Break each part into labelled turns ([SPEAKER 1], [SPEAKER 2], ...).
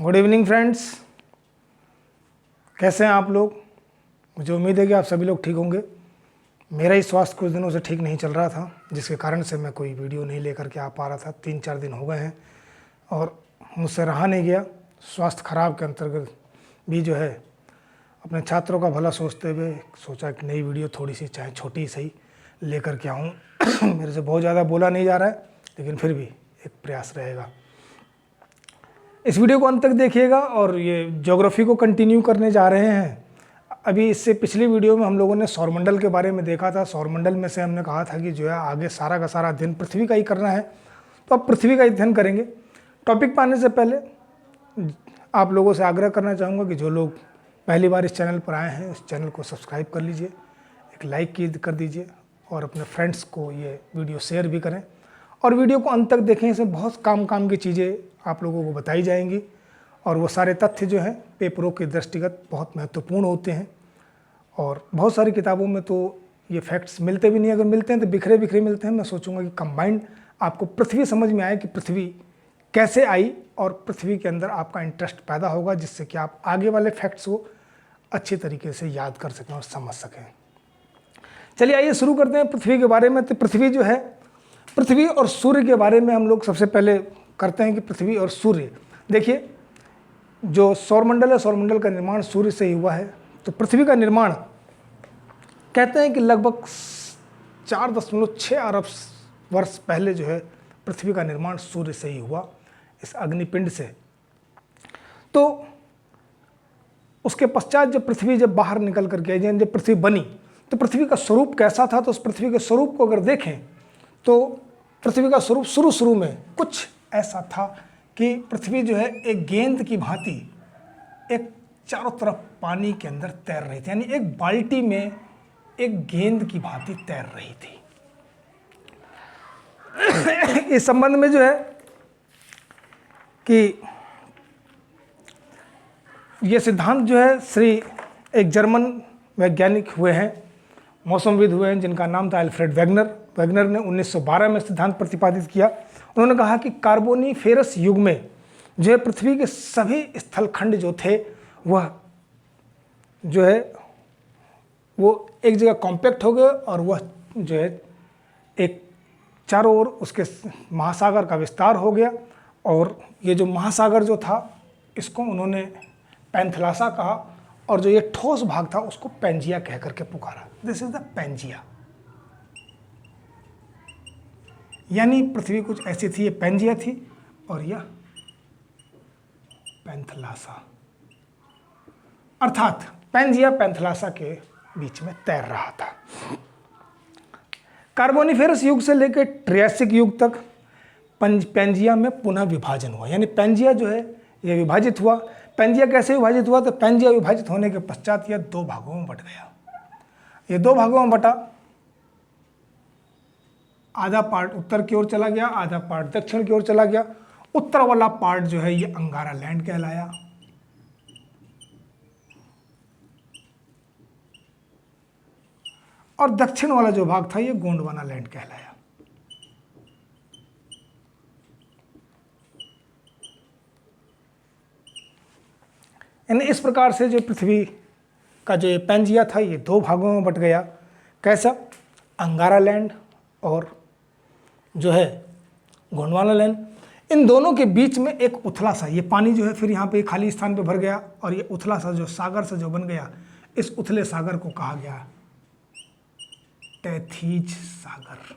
[SPEAKER 1] Good evening friends, कैसे हैं आप लोग। मुझे उम्मीद है कि आप सभी लोग ठीक होंगे। मेरा ही स्वास्थ्य कुछ दिनों से ठीक नहीं चल रहा था, जिसके कारण से मैं कोई वीडियो नहीं लेकर के आ पा रहा था। 3-4 दिन हो गए हैं और मुझसे रहा नहीं गया। स्वास्थ्य खराब के अंतर्गत भी जो है अपने छात्रों का भला सोचते हुए सोचा कि नई वीडियो थोड़ी सी चाहे छोटी सही लेकर के आऊँ। मेरे से बहुत ज़्यादा बोला नहीं जा रहा है, लेकिन फिर भी एक प्रयास रहेगा। इस वीडियो को अंत तक देखिएगा और ये ज्योग्राफी को कंटिन्यू करने जा रहे हैं। अभी इससे पिछली वीडियो में हम लोगों ने सौरमंडल के बारे में देखा था। सौरमंडल में से हमने कहा था कि जो है आगे सारा का सारा अध्ययन पृथ्वी का ही करना है, तो अब पृथ्वी का अध्ययन करेंगे। टॉपिक पाने से पहले आप लोगों से आग्रह करना चाहूँगा कि जो लोग पहली बार इस चैनल पर आए हैं, इस चैनल को सब्सक्राइब कर लीजिए, एक लाइक कर दीजिए और अपने फ्रेंड्स को ये वीडियो शेयर भी करें। और वीडियो को अंत तक देखें, इसमें बहुत काम की चीज़ें आप लोगों को बताई जाएंगी और वो सारे तथ्य जो हैं पेपरों के दृष्टिगत बहुत महत्वपूर्ण होते हैं। और बहुत सारी किताबों में तो ये फैक्ट्स मिलते भी नहीं, अगर मिलते हैं तो बिखरे मिलते हैं। मैं सोचूंगा कि कंबाइंड आपको पृथ्वी समझ में आए कि पृथ्वी कैसे आई और पृथ्वी के अंदर आपका इंटरेस्ट पैदा होगा, जिससे कि आप आगे वाले फैक्ट्स को अच्छे तरीके से याद कर सकें और समझ सकें। चलिए आइए शुरू करते हैं पृथ्वी के बारे में। तो पृथ्वी जो है, पृथ्वी और सूर्य के बारे में हम लोग सबसे पहले करते हैं कि पृथ्वी और सूर्य। देखिए, जो सौरमंडल है, सौरमंडल का निर्माण सूर्य से ही हुआ है। तो पृथ्वी का निर्माण कहते हैं कि लगभग 4.6 अरब वर्ष पहले जो है पृथ्वी का निर्माण सूर्य से ही हुआ, इस अग्निपिंड से। तो उसके पश्चात जब पृथ्वी बाहर निकल करके जब पृथ्वी बनी, तो पृथ्वी का स्वरूप कैसा था। तो उस पृथ्वी के स्वरूप को अगर देखें तो पृथ्वी का स्वरूप शुरू में कुछ ऐसा था कि पृथ्वी जो है एक गेंद की भांति एक चारों तरफ पानी के अंदर तैर रही थी, यानी एक बाल्टी में एक गेंद की भांति तैर रही थी। इस संबंध में जो है कि ये सिद्धांत जो है एक जर्मन वैज्ञानिक हुए हैं, मौसमविद हुए हैं, जिनका नाम था अल्फ्रेड वेगनर। वेगनर ने 1912 में सिद्धांत प्रतिपादित किया। उन्होंने कहा कि कार्बोनीफेरस युग में जो है पृथ्वी के सभी स्थलखंड जो थे वह जो है वो एक जगह कॉम्पैक्ट हो गए और वह जो है एक चारों ओर उसके महासागर का विस्तार हो गया। और ये जो महासागर जो था इसको उन्होंने पैंथलासा कहा, और जो ये ठोस भाग था उसको पैंजिया कह करके पुकारा। दिस इज द पैंजिया, यानी पृथ्वी कुछ ऐसी थी, ये पैंजिया थी और यह पैंथलासा, अर्थात पैंजिया पैंथलासा के बीच में तैर रहा था। कार्बोनीफेरस युग से लेकर ट्रियासिक युग तक पैंजिया में पुनः विभाजन हुआ, यानी पैंजिया जो है यह विभाजित हुआ। पैंजिया कैसे विभाजित हुआ? तो पैंजिया विभाजित होने के पश्चात यह 2 भागों में बट गया। ये 2 भागों में बटा, आधा पार्ट उत्तर की ओर चला गया, आधा पार्ट दक्षिण की ओर चला गया। उत्तर वाला पार्ट जो है ये अंगारा लैंड कहलाया, और दक्षिण वाला जो भाग था ये गोंडवाना लैंड कहलाया। यानी इस प्रकार से जो पृथ्वी का जो पैंजिया था ये 2 भागों में बट गया। कैसा? अंगारा लैंड और जो है गोंडवाना लैंड। इन दोनों के बीच में एक उथला सा, ये पानी जो है फिर यहाँ पे खाली स्थान पे भर गया और ये उथला सा जो सागर से जो बन गया, इस उथले सागर को कहा गया टैथीज सागर।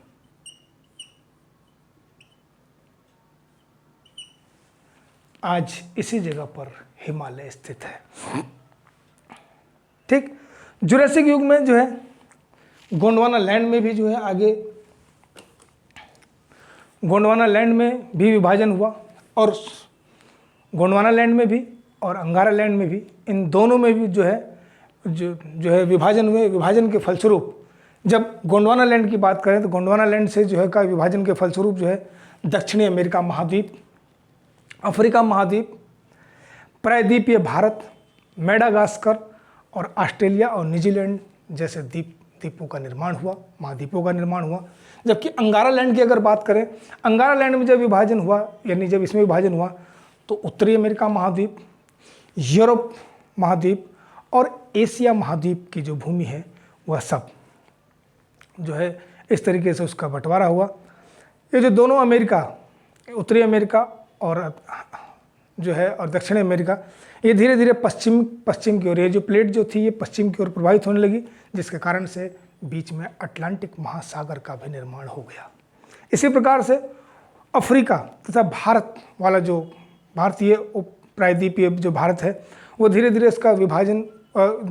[SPEAKER 1] आज इसी जगह पर हिमालय स्थित है। ठीक, जुरासिक युग में जो है गोंडवाना लैंड में भी जो है आगे गोंडवाना लैंड में भी विभाजन हुआ, और गोंडवाना लैंड में भी और अंगारा लैंड में भी, इन दोनों में भी जो है विभाजन हुए। विभाजन के फलस्वरूप जब गोंडवाना लैंड की बात करें तो गोंडवाना लैंड से जो है का विभाजन के फलस्वरूप जो है दक्षिणी अमेरिका महाद्वीप, अफ्रीका महाद्वीप, प्रायद्वीपीय भारत, मेडागास्कर और ऑस्ट्रेलिया और न्यूजीलैंड जैसे द्वीपों का निर्माण हुआ, महाद्वीपों का निर्माण हुआ। जबकि अंगारा लैंड की अगर बात करें, अंगारा लैंड में जब विभाजन हुआ, यानी जब इसमें विभाजन हुआ तो उत्तरी अमेरिका महाद्वीप, यूरोप महाद्वीप और एशिया महाद्वीप की जो भूमि है वह सब जो है इस तरीके से उसका बंटवारा हुआ। ये जो दोनों अमेरिका, उत्तरी अमेरिका और जो है और दक्षिणी अमेरिका, ये धीरे धीरे पश्चिम की ओर, ये जो प्लेट जो थी ये पश्चिम की ओर प्रवाहित होने लगी, जिसके कारण से बीच में अटलांटिक महासागर का भी निर्माण हो गया। इसी प्रकार से अफ्रीका तथा भारत वाला जो भारतीय उपप्रायद्वीपीय जो भारत है वो धीरे धीरे इसका विभाजन,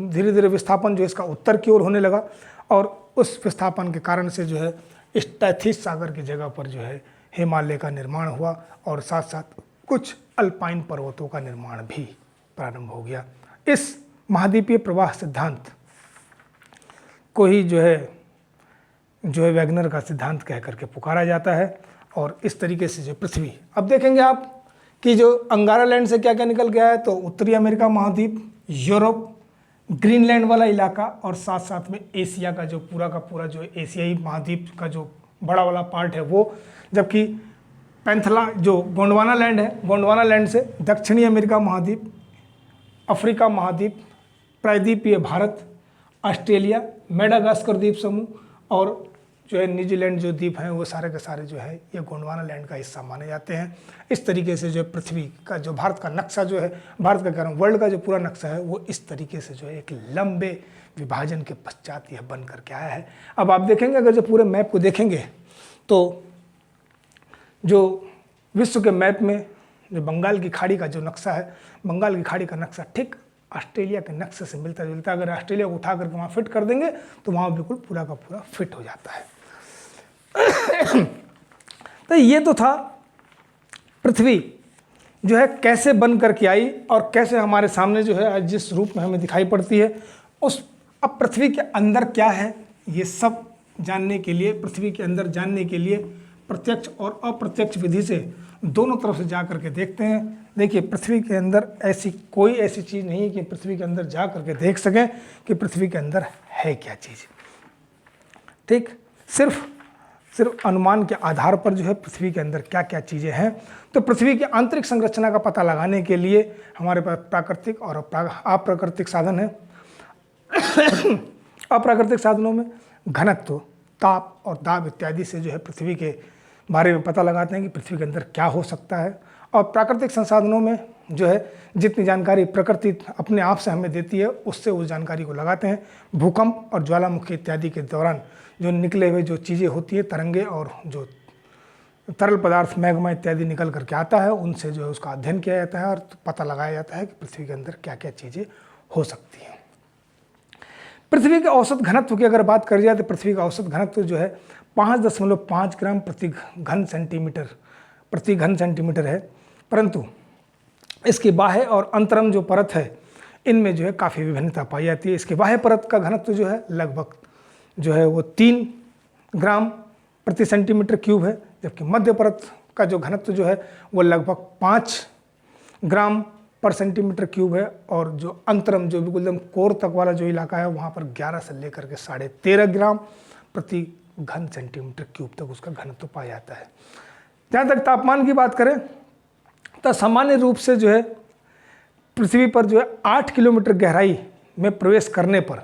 [SPEAKER 1] धीरे धीरे विस्थापन जो इसका उत्तर की ओर होने लगा और उस विस्थापन के कारण से जो है स्टैथिस सागर की जगह पर जो है हिमालय का निर्माण हुआ और साथ साथ कुछ अल्पाइन पर्वतों का निर्माण भी प्रारंभ हो गया। इस महाद्वीपीय प्रवाह सिद्धांत को ही जो है वैगनर का सिद्धांत कह करके पुकारा जाता है। और इस तरीके से जो पृथ्वी, अब देखेंगे आप कि जो अंगारा लैंड से क्या क्या निकल गया है, तो उत्तरी अमेरिका महाद्वीप, यूरोप, ग्रीनलैंड वाला इलाका और साथ साथ में एशिया का जो पूरा का पूरा जो एशियाई महाद्वीप का जो बड़ा वाला पार्ट है वो, जबकि पैंथला जो गोंडवाना लैंड है, गोंडवाना लैंड से दक्षिणी अमेरिका महाद्वीप, अफ्रीका महाद्वीप, प्रायद्वीपीय भारत, ऑस्ट्रेलिया, मेडागास्कर द्वीप समूह और जो है न्यूजीलैंड जो द्वीप हैं वो सारे के सारे जो है ये गोंडवाना लैंड का हिस्सा माने जाते हैं। इस तरीके से जो है पृथ्वी का जो भारत का नक्शा जो है, भारत का कह रहा हूँ वर्ल्ड का जो पूरा नक्शा है वो इस तरीके से जो है एक लंबे विभाजन के पश्चात यह बन करके आया है। अब आप देखेंगे, अगर जो पूरे मैप को देखेंगे तो जो विश्व के मैप में जो बंगाल की खाड़ी का जो नक्शा है, बंगाल की खाड़ी का नक्शा ठीक ऑस्ट्रेलिया के नक्शे से मिलता जुलता है। अगर ऑस्ट्रेलिया को उठा करके वहाँ फिट कर देंगे तो वहाँ बिल्कुल पूरा का पूरा फिट हो जाता है। तो ये तो था पृथ्वी जो है कैसे बन करके आई और कैसे हमारे सामने जो है आज जिस रूप में हमें दिखाई पड़ती है उस, अब पृथ्वी के अंदर क्या है ये सब जानने के लिए, पृथ्वी के अंदर जानने के लिए प्रत्यक्ष और अप्रत्यक्ष विधि से दोनों तरफ से जा करके देखते हैं। देखिए, पृथ्वी के अंदर कोई ऐसी चीज़ नहीं है कि पृथ्वी के अंदर जा करके देख सकें कि पृथ्वी के अंदर है क्या चीज़। ठीक, सिर्फ अनुमान के आधार पर जो है पृथ्वी के अंदर क्या क्या चीज़ें हैं। तो पृथ्वी की आंतरिक संरचना का पता लगाने के लिए हमारे पास प्राकृतिक और अप्राकृतिक साधन है। अप्राकृतिक साधनों में घनत्व, ताप और दाब इत्यादि से जो है पृथ्वी के बारे में पता लगाते हैं कि पृथ्वी के अंदर क्या हो सकता है। और प्राकृतिक संसाधनों में जो है जितनी जानकारी प्रकृति अपने आप से हमें देती है उससे उस जानकारी को लगाते हैं। भूकंप और ज्वालामुखी इत्यादि के दौरान जो निकले हुए जो चीज़ें होती है, तरंगे और जो तरल पदार्थ मैग्मा इत्यादि निकल करके आता है, उनसे जो है उसका अध्ययन किया जाता है और पता लगाया जाता है कि पृथ्वी के अंदर क्या क्या चीज़ें हो सकती हैं। पृथ्वी के औसत घनत्व की अगर बात करी जाए तो पृथ्वी का औसत घनत्व जो है 5.5 ग्राम प्रति घन सेंटीमीटर है। परंतु इसकी बाह्य और अंतरम जो परत है इनमें जो है काफ़ी विभिन्नता पाई जाती है। इसके बाह्य परत का घनत्व जो है लगभग जो है वो 3 ग्राम प्रति सेंटीमीटर क्यूब है, जबकि मध्य परत का जो घनत्व जो है वो लगभग 5 ग्राम पर सेंटीमीटर क्यूब है। और जो अंतरम जो बिल्कुल एकदम कोर तक वाला जो इलाका है वहाँ पर 11 से लेकर के 13.5 ग्राम प्रति घन सेंटीमीटर क्यूब तक उसका घनत्व पाया जाता है। जहाँ तक तापमान की बात करें तो सामान्य रूप से जो है पृथ्वी पर जो है 8 किलोमीटर गहराई में प्रवेश करने पर,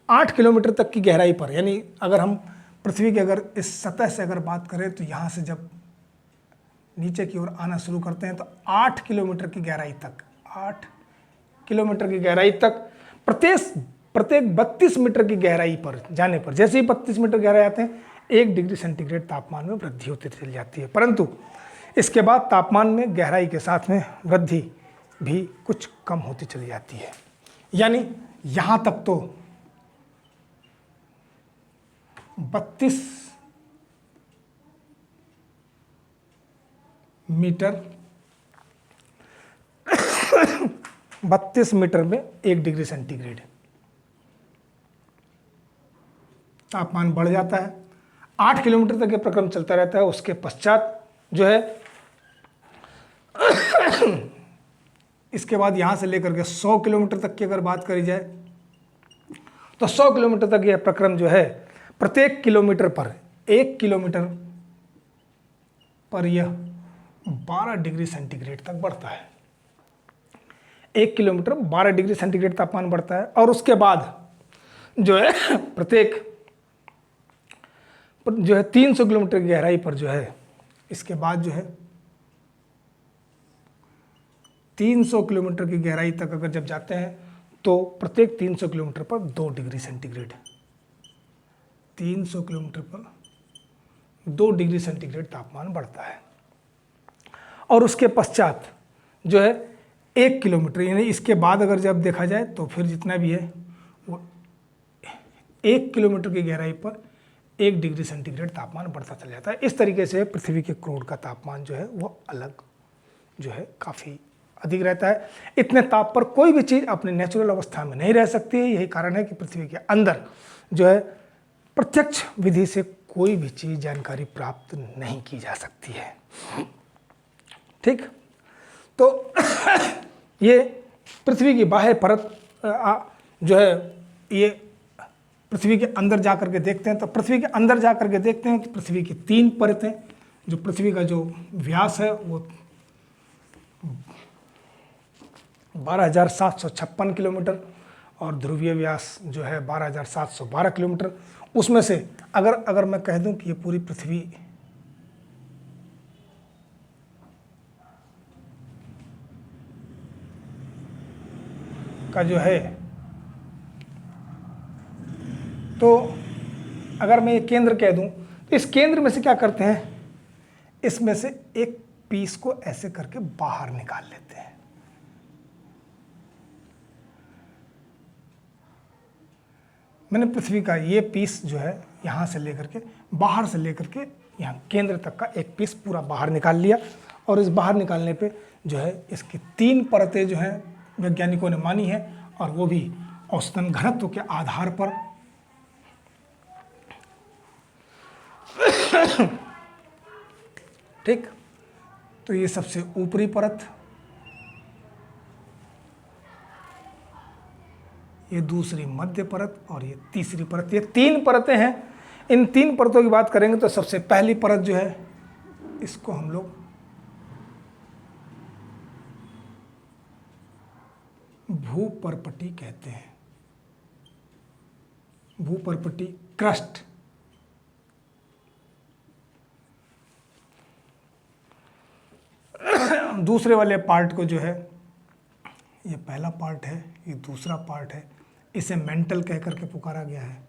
[SPEAKER 1] 8 किलोमीटर तक की गहराई पर, यानी अगर हम पृथ्वी के अगर इस सतह से अगर बात करें तो यहाँ से जब नीचे की ओर आना शुरू करते हैं तो 8 किलोमीटर की गहराई तक, 8 किलोमीटर की गहराई तक प्रत्येक 32 मीटर की गहराई पर जाने पर, जैसे ही 32 मीटर गहराई आते हैं 1 डिग्री सेंटीग्रेड तापमान में वृद्धि होती चली जाती है। परंतु इसके बाद तापमान में गहराई के साथ में वृद्धि भी कुछ कम होती चली जाती है। यानी यहाँ तक तो 32 मीटर में 1 डिग्री सेंटीग्रेड तापमान बढ़ जाता है। 8 किलोमीटर तक ये प्रक्रम चलता रहता है। उसके पश्चात जो है इसके बाद यहाँ से लेकर के 100 किलोमीटर तक की अगर बात करी जाए तो 100 किलोमीटर तक यह प्रक्रम जो है प्रत्येक किलोमीटर पर 1 किलोमीटर पर यह 12 डिग्री सेंटीग्रेड तक बढ़ता है। 1 किलोमीटर 12 डिग्री सेंटीग्रेड तापमान बढ़ता है। और उसके बाद जो है प्रत्येक जो है 300 किलोमीटर की गहराई पर जो है, इसके बाद जो है 300 किलोमीटर की गहराई तक अगर जब जाते हैं तो प्रत्येक 300 किलोमीटर पर 2 डिग्री सेंटीग्रेड, 300 किलोमीटर पर 2 डिग्री सेंटीग्रेड तापमान बढ़ता है। और उसके पश्चात जो है 1 किलोमीटर, यानी इसके बाद अगर जब देखा जाए तो फिर जितना भी है वो 1 किलोमीटर की गहराई पर 1 डिग्री सेंटीग्रेड तापमान बढ़ता चला जाता है। इस तरीके से पृथ्वी के क्रोड का तापमान जो है वो अलग जो है काफ़ी अधिक रहता है। इतने ताप पर कोई भी चीज़ अपने नेचुरल अवस्था में नहीं रह सकती है। यही कारण है कि पृथ्वी के अंदर जो है प्रत्यक्ष विधि से कोई भी चीज़ जानकारी प्राप्त नहीं की जा सकती है। ठीक, तो ये पृथ्वी की बाह्य परत जो है, ये पृथ्वी के अंदर जा करके देखते हैं तो पृथ्वी के अंदर जा करके देखते हैं कि पृथ्वी की 3 परतें, जो पृथ्वी का जो व्यास है वो 12,756 किलोमीटर और ध्रुवीय व्यास जो है 12,712 किलोमीटर। उसमें से अगर मैं कह दूं कि ये पूरी पृथ्वी का जो है, तो अगर मैं ये केंद्र कह दूं तो इस केंद्र में से क्या करते हैं, इसमें से एक पीस को ऐसे करके बाहर निकाल लेते हैं। मैंने पृथ्वी का ये पीस जो है यहाँ से लेकर के, बाहर से लेकर के यहाँ केंद्र तक का एक पीस पूरा बाहर निकाल लिया। और इस बाहर निकालने पे जो है इसकी 3 परतें जो हैं वैज्ञानिकों ने मानी है, और वो भी औसतन घनत्व के आधार पर। ठीक, तो ये सबसे ऊपरी परत, ये दूसरी मध्य परत और ये तीसरी परत, ये 3 परतें हैं। इन 3 परतों की बात करेंगे तो सबसे पहली परत जो है इसको हम लोग भूपर्पटी कहते हैं। भूपर्पटी, क्रस्ट। दूसरे वाले पार्ट को जो है, ये पहला पार्ट है, ये दूसरा पार्ट है, इसे मेंटल कह करके पुकारा गया है।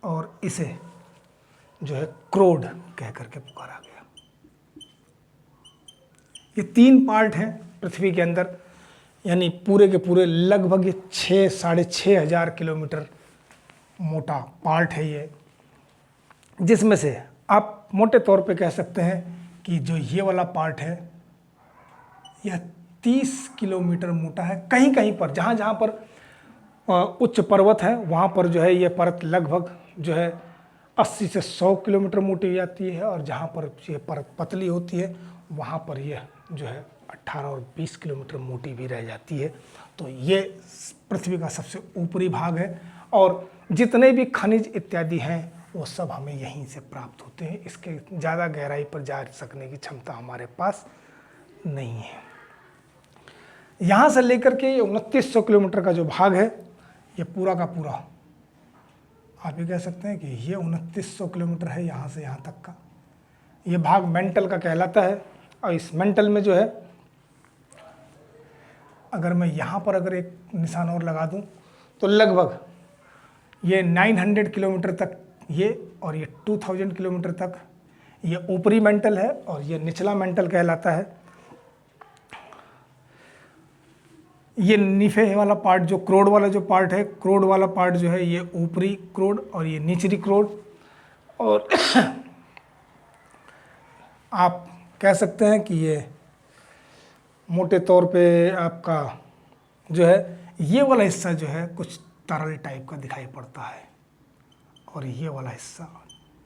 [SPEAKER 1] और इसे जो है क्रोड कह करके पुकारा गया। ये 3 पार्ट हैं पृथ्वी के अंदर, यानी पूरे के पूरे लगभग 6-6.5 हजार किलोमीटर मोटा पार्ट है ये, जिसमें से आप मोटे तौर पे कह सकते हैं कि जो ये वाला पार्ट है यह 30 किलोमीटर मोटा है। कहीं कहीं पर जहाँ जहाँ पर उच्च पर्वत है वहाँ पर जो है ये परत लगभग जो है 80 से 100 किलोमीटर मोटी हो जाती है, और जहाँ पर ये परत पतली होती है वहाँ पर यह जो है 18 और 20 किलोमीटर मोटी भी रह जाती है। तो ये पृथ्वी का सबसे ऊपरी भाग है, और जितने भी खनिज इत्यादि हैं वो सब हमें यहीं से प्राप्त होते हैं। इसके ज़्यादा गहराई पर जा सकने की क्षमता हमारे पास नहीं है। यहाँ से लेकर के ये 2900 किलोमीटर का जो भाग है, ये पूरा का पूरा आप ये कह सकते हैं कि ये 2900 किलोमीटर है यहाँ से यहाँ तक का। ये भाग मेंटल का कहलाता है। और इस मेंटल में जो है, अगर मैं यहाँ पर अगर एक निशान और लगा दूँ तो लगभग ये 900 किलोमीटर तक ये, और ये 2000 किलोमीटर तक ये ऊपरी मेंटल है, और ये निचला मेंटल कहलाता है। ये नीचे वाला पार्ट जो क्रोड वाला जो पार्ट है, क्रोड वाला पार्ट जो है ये ऊपरी क्रोड और ये निचली क्रोड। और आप कह सकते हैं कि ये मोटे तौर पे आपका जो है ये वाला हिस्सा जो है कुछ तरल टाइप का दिखाई पड़ता है, और ये वाला हिस्सा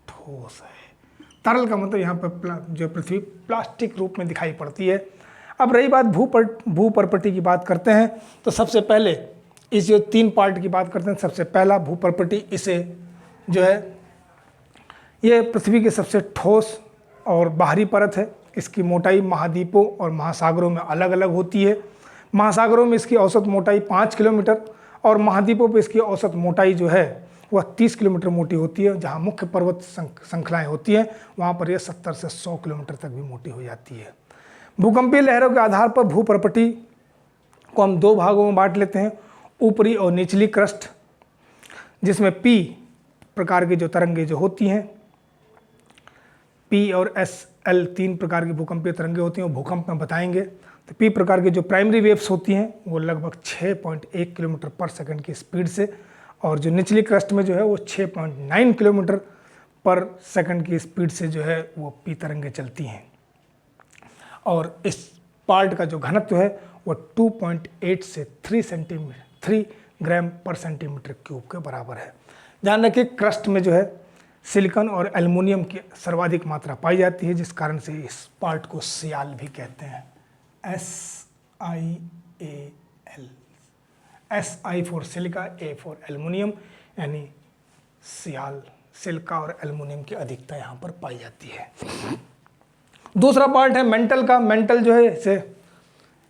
[SPEAKER 1] ठोस है। तरल का मतलब यहाँ पर जो पृथ्वी प्लास्टिक रूप में दिखाई पड़ती है। अब रही बात भूपर्पटी की बात करते हैं तो सबसे पहले इस जो 3 पार्ट की बात करते हैं, सबसे पहला भूपर्पटी, इसे जो है ये पृथ्वी की सबसे ठोस और बाहरी परत है। इसकी मोटाई महाद्वीपों और महासागरों में अलग अलग होती है। महासागरों में इसकी औसत मोटाई 5 किलोमीटर और महाद्वीपों पर इसकी औसत मोटाई जो है वह 30 किलोमीटर मोटी होती है। जहाँ मुख्य पर्वत श्रृंखलाएँ होती हैं वहाँ पर यह 70 से 100 किलोमीटर तक भी मोटी हो जाती है। भूकंपीय लहरों के आधार पर भूप्रपटी को हम 2 भागों में बांट लेते हैं, ऊपरी और निचली क्रस्ट, जिसमें पी प्रकार की जो तरंगे जो होती हैं, पी और एस एल 3 प्रकार की भूकंपीय तरंगे होती हैं, वो भूकंप में बताएंगे। तो पी प्रकार की जो प्राइमरी वेव्स होती हैं वो लगभग 6.1 किलोमीटर पर सेकंड की स्पीड से, और जो निचली क्रस्ट में जो है वो 6.9 किलोमीटर पर सेकंड की स्पीड से जो है वो पी तरंगे चलती हैं। और इस पार्ट का जो घनत्व है वो 2.8 से 3 ग्राम पर सेंटीमीटर क्यूब के बराबर है। ध्यान रखिए क्रस्ट में जो है सिलिकॉन और एल्युमिनियम की सर्वाधिक मात्रा पाई जाती है, जिस कारण से इस पार्ट को सियाल भी कहते हैं। SiAl, Si for silica, A for aluminium, यानी सियाल, सिलिका और एल्युमिनियम की अधिकता यहाँ पर पाई जाती है। दूसरा पार्ट है मेंटल का। मेंटल जो है इसे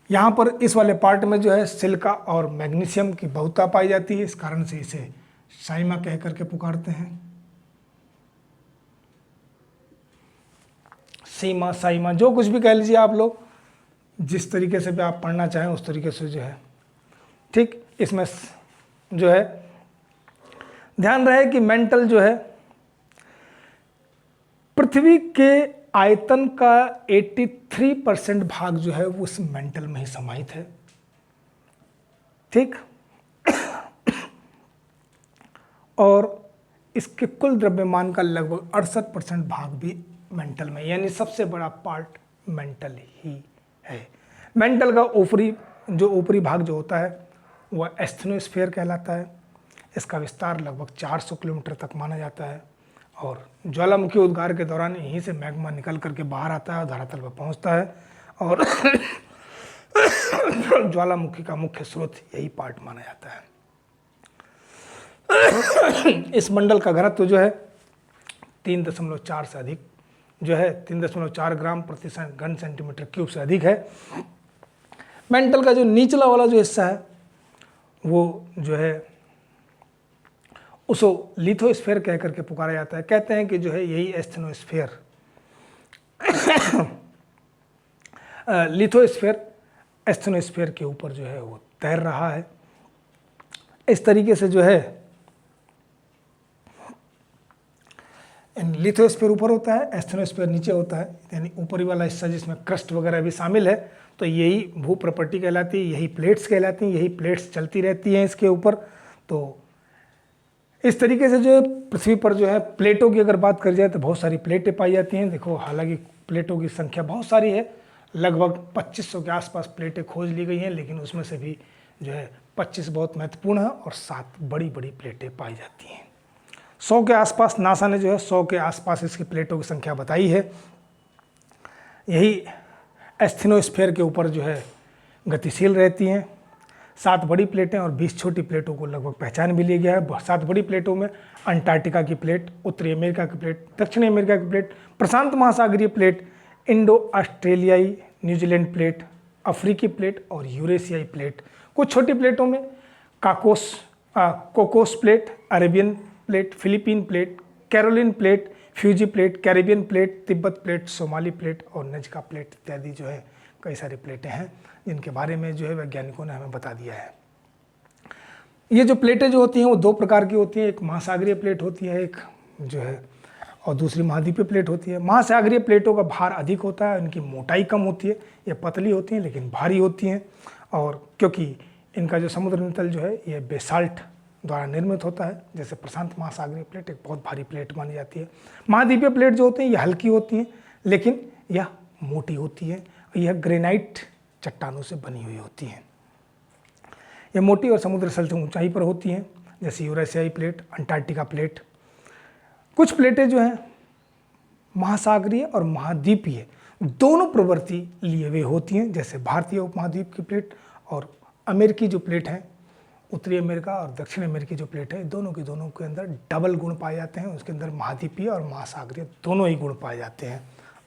[SPEAKER 1] यहाँ पर इस वाले पार्ट में जो है सिलिका और मैग्नीशियम की बहुता पाई जाती है, इस कारण से इसे साइमा कह करके पुकारते हैं। सीमा, साइमा, जो कुछ भी कह लीजिए आप लोग, जिस तरीके से भी आप पढ़ना चाहें उस तरीके से जो है, ठीक। इसमें जो है ध्यान रहे कि मेंटल जो है पृथ्वी के आयतन का 83% भाग जो है वो उस मेंटल में ही समाहित है, ठीक। और इसके कुल द्रव्यमान का लगभग 68% भाग भी मेंटल में, यानी सबसे बड़ा पार्ट मेंटल ही है। मेंटल का ऊपरी भाग जो होता है वह एस्थेनोस्फीयर कहलाता है। इसका विस्तार लगभग 400 किलोमीटर तक माना जाता है, और ज्वालामुखी उद्गार के दौरान यहीं से मैग्मा निकल करके बाहर आता है और धरातल पर पहुंचता है, और ज्वालामुखी का मुख्य स्रोत यही पार्ट माना जाता है। इस मंडल का घनत्व जो है 3.4 से अधिक जो है 3.4 ग्राम प्रति घन सेंटीमीटर क्यूब से अधिक है। मेंटल का जो निचला वाला जो हिस्सा है वो जो है उसको लिथोस्फीयर कह करके पुकारा जाता है। कहते हैं कि जो है यही एस्थेनोस्फीयर लिथोस्फीयर एस्थेनोस्फीयर के ऊपर जो है वो तैर रहा है। इस तरीके से जो है लिथोस्फीयर ऊपर होता है, एस्थेनोस्फीयर नीचे होता है, यानी ऊपरी वाला हिस्सा जिसमें क्रस्ट वगैरह भी शामिल है, तो यही भूप्रपट्टी कहलाती है, यही प्लेट्स कहलाती हैं, यही प्लेट्स चलती रहती हैं इसके ऊपर। तो इस तरीके से जो है पृथ्वी पर जो है प्लेटों की अगर बात कर जाए तो बहुत सारी प्लेटें पाई जाती हैं। देखो हालांकि प्लेटों की संख्या बहुत सारी है, लगभग 2500 के आसपास प्लेटें खोज ली गई हैं, लेकिन उसमें से भी जो है 25 बहुत महत्वपूर्ण है और 7 बड़ी बड़ी प्लेटें पाई जाती हैं। 100 के आसपास नासा ने जो है 100 के आसपास इसकी प्लेटों की संख्या बताई है। यही एस्थेनोस्फीयर के ऊपर जो है गतिशील रहती हैं। 7 बड़ी प्लेटें और 20 छोटी प्लेटों को लगभग पहचान भी लिया गया है। 7 बड़ी प्लेटों में अंटार्कटिका की प्लेट, उत्तरी अमेरिका की प्लेट, दक्षिणी अमेरिका की प्लेट, प्रशांत महासागरीय प्लेट, इंडो ऑस्ट्रेलियाई न्यूजीलैंड प्लेट, अफ्रीकी प्लेट और यूरेशियाई प्लेट। कुछ छोटी प्लेटों में Cocos plate, Arabian plate, Philippine plate, Caroline plate, Fiji plate, Caribbean plate, Tibet plate, Somali plate और नजका प्लेट इत्यादि जो है कई सारी प्लेटें हैं जिनके बारे में जो है वैज्ञानिकों ने हमें बता दिया है। ये जो प्लेटें जो होती हैं वो 2 प्रकार की होती हैं, एक महासागरीय प्लेट होती है एक जो है, और दूसरी महाद्वीपीय प्लेट होती है। महासागरीय प्लेटों का भार अधिक होता है, इनकी मोटाई कम होती है, ये पतली होती हैं लेकिन भारी होती हैं, और क्योंकि इनका जो समुद्र नितल जो है ये बेसाल्ट द्वारा निर्मित होता है। जैसे प्रशांत महासागरीय प्लेट एक बहुत भारी प्लेट मानी जाती है। महाद्वीपीय प्लेट जो होती हैं ये हल्की होती हैं लेकिन यह मोटी होती है, यह ग्रेनाइट चट्टानों से बनी हुई होती हैं। ये मोटी और समुद्र तल से ऊंचाई पर होती हैं, जैसे यूरेशियाई प्लेट, अंटार्कटिका प्लेट। कुछ प्लेटें जो हैं महासागरीय और महाद्वीपीय दोनों प्रवृत्ति लिए हुए होती हैं, जैसे भारतीय उपमहाद्वीप की प्लेट और अमेरिकी जो प्लेट हैं उत्तरी अमेरिका और दक्षिण अमेरिकी जो प्लेट है, दोनों के अंदर डबल गुण पाए जाते हैं। उसके अंदर महाद्वीपीय और महासागरीय दोनों ही गुण पाए जाते हैं,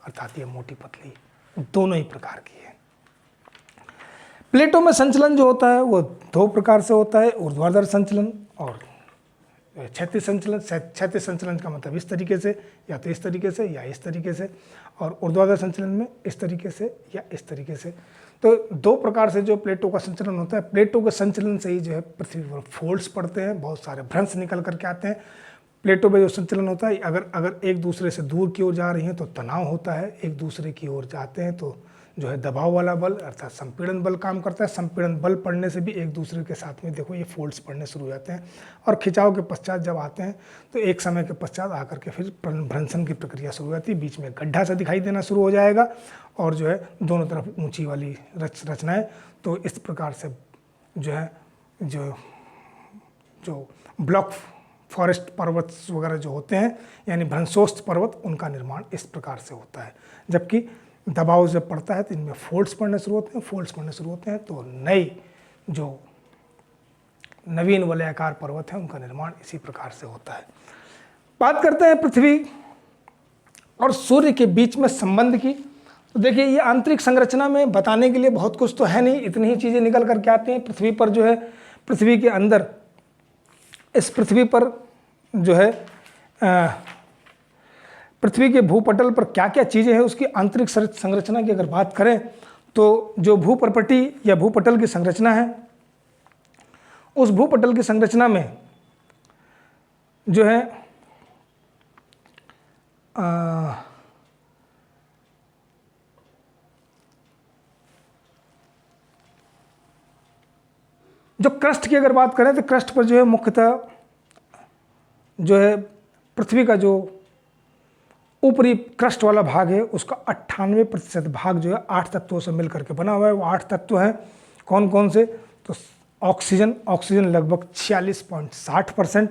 [SPEAKER 1] अर्थात ये मोटी पतली दोनों ही प्रकार की है। प्लेटों में संचलन जो होता है वो दो प्रकार से होता है, ऊर्ध्वाधर संचलन और क्षैतिज संचलन। क्षैतिज संचलन का मतलब इस तरीके से, या तो इस तरीके से या इस तरीके से, और ऊर्ध्वाधर संचलन में इस तरीके से या इस तरीके से। तो दो प्रकार से जो प्लेटों का संचलन होता है। प्लेटों के संचलन से ही जो है पृथ्वी पर फोल्ड्स पड़ते हैं, बहुत सारे भ्रंश निकल करके आते हैं। प्लेटों में जो संचलन होता है, अगर एक दूसरे से दूर की ओर जा रही हैं तो तनाव होता है, एक दूसरे की ओर जाते हैं तो जो है दबाव वाला बल अर्थात संपीड़न बल काम करता है। संपीड़न बल पड़ने से भी एक दूसरे के साथ में देखो ये फोल्ड्स पड़ने शुरू हो जाते हैं, और खिंचाव के पश्चात जब आते हैं तो एक समय के पश्चात आकर के फिर भ्रंशन की प्रक्रिया शुरू हो जाती है। बीच में गड्ढा सा दिखाई देना शुरू हो जाएगा और जो है दोनों तरफ ऊंची वाली रचनाएं। तो इस प्रकार से जो है जो ब्लॉक फॉरेस्ट पर्वत वगैरह जो होते हैं, यानी भ्रंशोस्त पर्वत, उनका निर्माण इस प्रकार से होता है। जबकि दबाव जब पड़ता है तो इनमें फोल्ड्स पड़ने शुरू होते हैं। फोल्ड्स पड़ने शुरू होते हैं तो नई जो नवीन वलयाकार पर्वत है उनका निर्माण इसी प्रकार से होता है। बात करते हैं पृथ्वी और सूर्य के बीच में संबंध की। तो देखिए ये आंतरिक संरचना में बताने के लिए बहुत कुछ तो है नहीं, इतनी ही चीज़ें निकल करके आती हैं। पृथ्वी पर जो है, पृथ्वी के अंदर, इस पृथ्वी पर जो है पृथ्वी के भूपटल पर क्या क्या चीज़ें हैं उसकी आंतरिक संरचना की अगर बात करें तो जो भूपर्पटी या भूपटल की संरचना है, उस भूपटल की संरचना में जो है जो क्रस्ट की अगर बात करें तो क्रस्ट पर जो है मुख्यतः जो है पृथ्वी का जो ऊपरी क्रस्ट वाला भाग है उसका 98% भाग जो है 8 तत्वों से मिलकर के बना हुआ है। वो 8 तत्व हैं कौन कौन से? तो ऑक्सीजन लगभग 46.60%,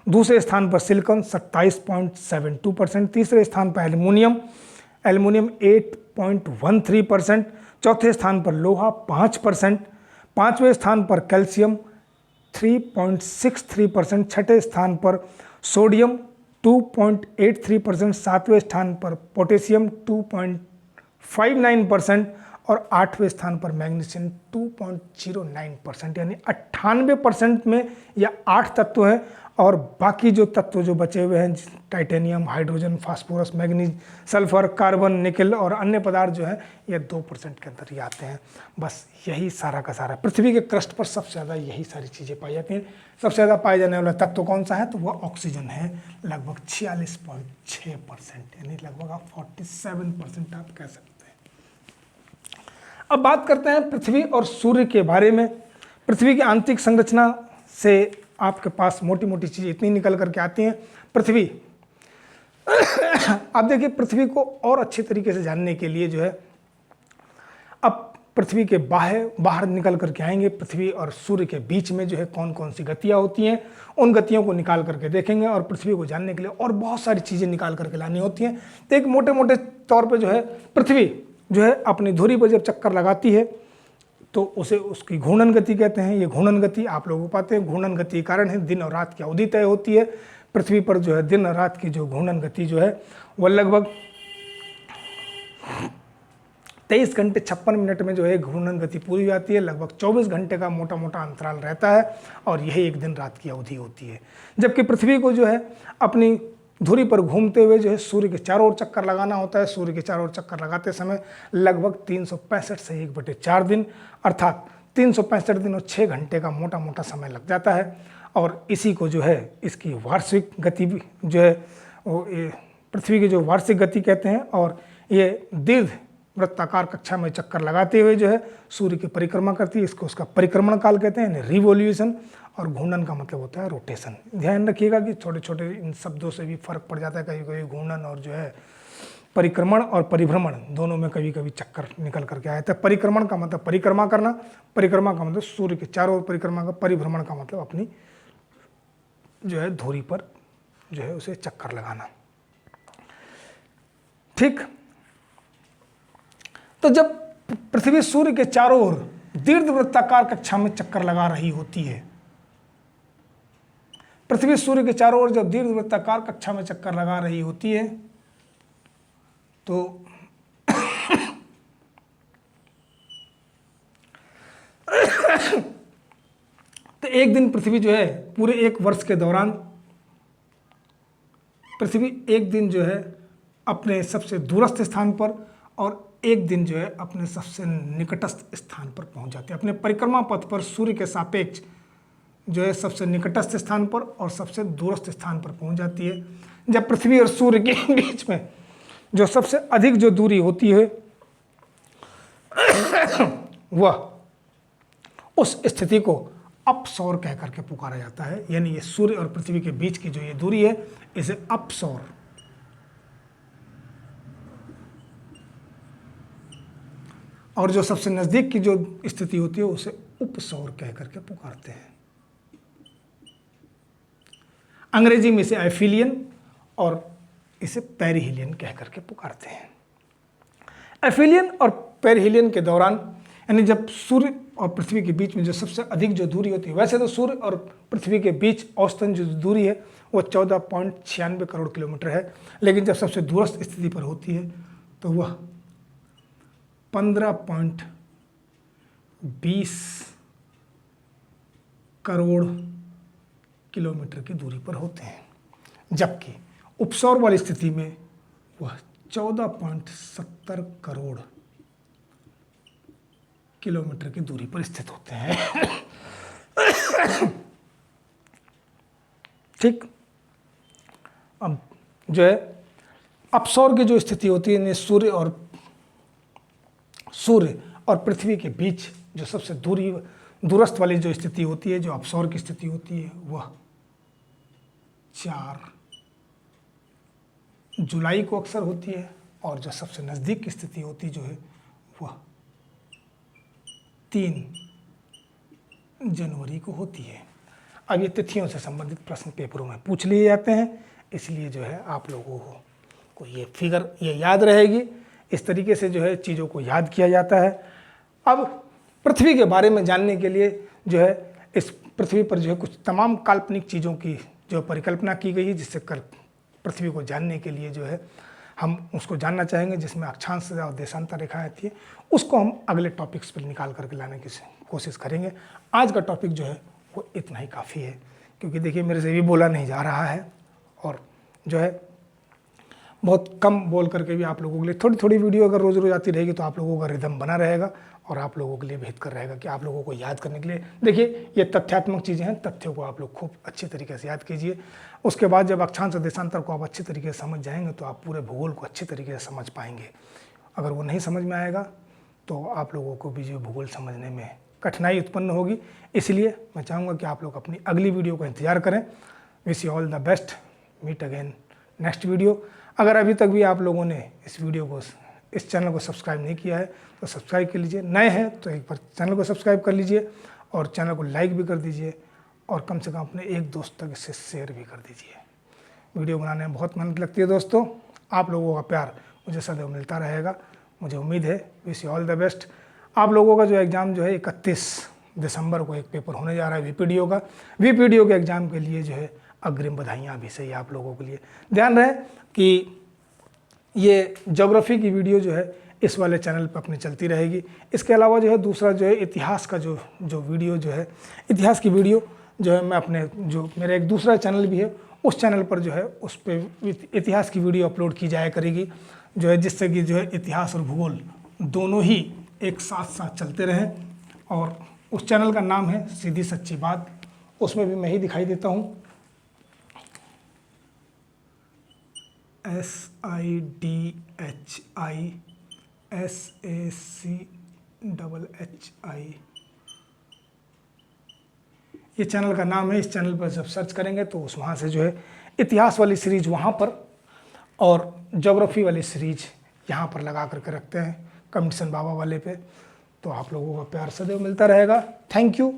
[SPEAKER 1] दूसरे स्थान पर सिलिकॉन 27.72%, तीसरे स्थान पर एल्युमिनियम 8.13%, चौथे स्थान पर लोहा 5%, पांचवें स्थान पर कैल्शियम 3.63%, छठे स्थान पर सोडियम 2.83%, सातवें स्थान पर पोटेशियम 2.59% और आठवें स्थान पर मैग्नीशियम 2.09%, यानी 98% में या 8 तत्व हैं। और बाकी जो तत्व जो बचे हुए हैं, titanium, hydrogen, phosphorus, manganese, sulphur, carbon, निकल और अन्य पदार्थ जो हैं ये 2% के अंदर ही आते हैं। बस यही सारा का सारा पृथ्वी के क्रस्ट पर सबसे ज़्यादा यही सारी चीज़ें पाई जाती हैं। सबसे ज़्यादा पाए जाने वाला तत्व कौन सा है? तो वह ऑक्सीजन है, लगभग 46.6%, यानी लगभग आप 47% आप कह सकते हैं। अब बात करते हैं पृथ्वी और सूर्य के बारे में। पृथ्वी की आंतरिक संरचना से आपके पास मोटी मोटी चीज़ें इतनी निकल करके आती हैं। पृथ्वी आप देखिए, पृथ्वी को और अच्छे तरीके से जानने के लिए जो है अब पृथ्वी के बाहर निकल करके आएंगे। पृथ्वी और सूर्य के बीच में जो है कौन कौन सी गतियाँ होती हैं, उन गतियों को निकाल करके देखेंगे। और पृथ्वी को जानने के लिए और बहुत सारी चीज़ें निकाल करके लानी होती हैं। तो एक मोटे मोटे तौर पर जो है पृथ्वी जो है अपनी धुरी पर जब चक्कर लगाती है तो उसे उसकी घूर्णन गति कहते हैं। ये घूर्णन गति आप लोग पाते हैं, घूर्णन गति के कारण है दिन और रात की अवधि तय होती है। पृथ्वी पर जो है दिन और रात की जो घूर्णन गति जो है वह लगभग 23 घंटे 56 मिनट में जो है घूर्णन गति पूरी हो जाती है। लगभग 24 घंटे का मोटा मोटा अंतराल रहता है और यही एक दिन रात की अवधि होती है। जबकि पृथ्वी को जो है अपनी धुरी पर घूमते हुए जो है सूर्य के चारों ओर चक्कर लगाना होता है। सूर्य के चारों ओर चक्कर लगाते समय लगभग 365 से 1/4 दिन, अर्थात 365 दिन और 6 घंटे का मोटा मोटा समय लग जाता है। और इसी को जो है इसकी वार्षिक गति जो है वो पृथ्वी की जो वार्षिक गति कहते हैं। और ये दीर्घ वृत्ताकार कक्षा में चक्कर लगाते हुए जो है सूर्य की परिक्रमा करती है। इसको उसका परिक्रमण काल कहते हैं, यानी रिवोल्यूशन। और घूर्णन का मतलब होता है रोटेशन। ध्यान रखिएगा कि छोटे छोटे इन शब्दों से भी फर्क पड़ जाता है। कभी कभी घूर्णन और जो है परिक्रमण और परिभ्रमण दोनों में कभी कभी चक्कर निकल करके आया था। परिक्रमण का मतलब परिक्रमा करना, परिक्रमा का मतलब सूर्य के चारों ओर परिक्रमा का, परिभ्रमण का मतलब अपनी जो है धुरी पर जो है उसे चक्कर लगाना। ठीक, तो जब पृथ्वी सूर्य के चारों ओर दीर्घवृत्ताकार कक्षा में चक्कर लगा रही होती है पृथ्वी सूर्य के चारों ओर जब दीर्घवृत्ताकार कक्षा में चक्कर लगा रही होती है तो एक दिन पृथ्वी जो है पूरे एक वर्ष के दौरान पृथ्वी एक दिन जो है अपने सबसे दूरस्थ स्थान पर और एक दिन जो है अपने सबसे निकटस्थ स्थान पर पहुंच जाती है। अपने परिक्रमा पथ पर सूर्य के सापेक्ष जो है सबसे निकटस्थ स्थान पर और सबसे दूरस्थ स्थान पर पहुंच जाती है। जब पृथ्वी और सूर्य के बीच में जो सबसे अधिक जो दूरी होती है वह उस स्थिति को अपसौर कह करके पुकारा जाता है। यानी ये सूर्य और पृथ्वी के बीच की जो ये दूरी है इसे अपसौर, और जो सबसे नजदीक की जो स्थिति होती है उसे उपसौर कह करके पुकारते हैं। अंग्रेजी में इसे एफिलियन और इसे पेरिहिलियन कह करके पुकारते हैं। एफिलियन और पेरिहिलियन के दौरान यानी जब सूर्य और पृथ्वी के बीच में जो सबसे अधिक जो दूरी होती है, वैसे तो सूर्य और पृथ्वी के बीच औसतन जो दूरी है वो 14.96 करोड़ किलोमीटर है, लेकिन जब सबसे दूरस्थ स्थिति पर होती है तो वह 15.20 करोड़ किलोमीटर की दूरी पर होते हैं, जबकि उपसौर वाली स्थिति में वह 14.70 करोड़ किलोमीटर की दूरी पर स्थित होते हैं। ठीक, अब जो है अपसौर की जो स्थिति होती है सूर्य और पृथ्वी के बीच जो सबसे दूरस्थ वाली जो स्थिति होती है, जो अपसौर की स्थिति होती है, वह 4 जुलाई को अक्सर होती है और जो सबसे नज़दीक की स्थिति होती जो है वह 3 जनवरी को होती है। अब ये तिथियों से संबंधित प्रश्न पेपरों में पूछ लिए जाते हैं, इसलिए जो है आप लोगों को ये फिगर ये याद रहेगी। इस तरीके से जो है चीज़ों को याद किया जाता है। अब पृथ्वी के बारे में जानने के लिए जो है इस पृथ्वी पर जो है कुछ तमाम काल्पनिक चीज़ों की जो परिकल्पना की गई है, जिससे पृथ्वी को जानने के लिए जो है हम उसको जानना चाहेंगे, जिसमें अक्षांश और देशांतर रेखाएं आती है, उसको हम अगले टॉपिक्स पर निकाल करके लाने की कोशिश करेंगे। आज का टॉपिक जो है वो इतना ही काफ़ी है, क्योंकि देखिए मेरे से भी बोला नहीं जा रहा है और जो है बहुत कम बोल करके भी आप लोगों के लिए थोड़ी थोड़ी वीडियो अगर रोज़ रोज़ आती रहेगी तो आप लोगों का रिदम बना रहेगा और आप लोगों के लिए बेहतर रहेगा कि आप लोगों को याद करने के लिए। देखिए ये तथ्यात्मक चीज़ें हैं, तथ्यों को आप लोग खूब अच्छी तरीके से याद कीजिए। उसके बाद जब अक्षांश और देशांतर को आप अच्छी तरीके से समझ जाएंगे तो आप पूरे भूगोल को अच्छी तरीके से समझ पाएंगे। अगर वो नहीं समझ में आएगा तो आप लोगों को भी जो भूगोल समझने में कठिनाई उत्पन्न होगी। इसलिए मैं चाहूँगा कि आप लोग अपनी अगली वीडियो का इंतज़ार करें। Wish you all the best, meet again next video. अगर अभी तक भी आप लोगों ने इस चैनल को सब्सक्राइब नहीं किया है तो सब्सक्राइब कर लीजिए। नए हैं तो एक बार चैनल को सब्सक्राइब कर लीजिए और चैनल को लाइक भी कर दीजिए और कम से कम अपने एक दोस्त तक इसे शेयर भी कर दीजिए। वीडियो बनाने में बहुत मेहनत लगती है दोस्तों, आप लोगों का प्यार मुझे सदैव मिलता रहेगा, मुझे उम्मीद है। Wish you all the best. आप लोगों का जो एग्ज़ाम जो है 31 दिसंबर को एक पेपर होने जा रहा है वीपीडीओ का। वीपीडीओ के एग्ज़ाम के लिए जो है अग्रिम बधाइयाँ भी सही आप लोगों के लिए। ध्यान रहे कि ये ज्योग्राफी की वीडियो जो है इस वाले चैनल पर अपने चलती रहेगी। इसके अलावा जो है दूसरा जो है इतिहास का जो वीडियो जो है, इतिहास की वीडियो जो है मैं अपने जो मेरा एक दूसरा चैनल भी है उस चैनल पर जो है उस पर इतिहास की वीडियो अपलोड की जाया करेगी, जो है जिससे कि जो है इतिहास और भूगोल दोनों ही एक साथ साथ चलते रहें। और उस चैनल का नाम है सीधी सच्ची बात, उसमें भी मैं ही दिखाई देता हूँ, SIDHISACHI ये चैनल का नाम है। इस चैनल पर जब सर्च करेंगे तो वहाँ से जो है इतिहास वाली सीरीज वहाँ पर और ज्योग्राफी वाली सीरीज यहाँ पर लगा करके रखते हैं कंपटीशन बाबा वाले पे। तो आप लोगों का प्यार सदैव मिलता रहेगा। Thank you.